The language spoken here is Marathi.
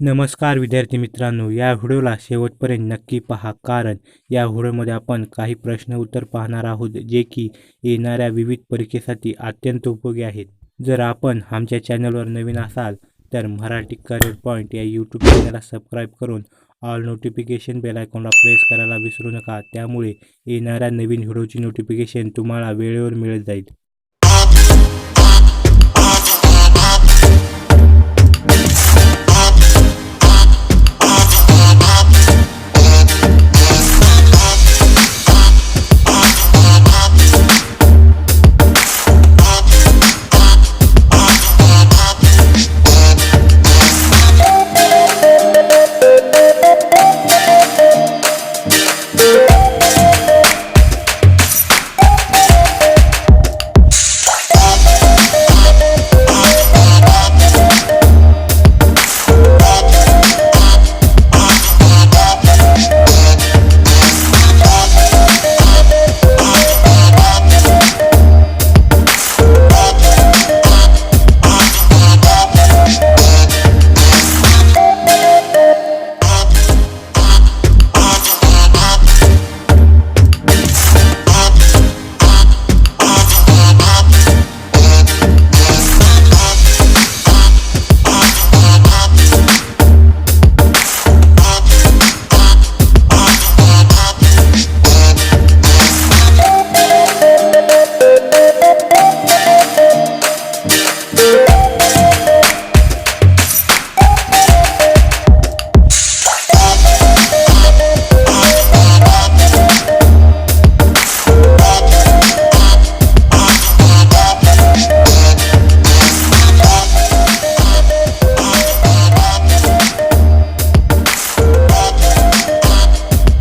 नमस्कार विद्यार्थी मित्रांनो, या व्हिडिओला शेवटपर्यंत नक्की पहा, कारण या व्हिडिओमध्ये आपण काही प्रश्न उत्तर पाहणार आहोत जे की येणाऱ्या विविध परीक्षेसाठी अत्यंत उपयोगी आहेत. जर आपण आमच्या चॅनलवर नवीन असाल तर मराठी करिअर पॉईंट या यूट्यूब चॅनलला सबस्क्राईब करून ऑल नोटिफिकेशन बेल आयकॉनला प्रेस करायला विसरू नका. त्यामुळे येणाऱ्या नवीन व्हिडिओची नोटिफिकेशन तुम्हाला वेळेवर मिळत जाईल.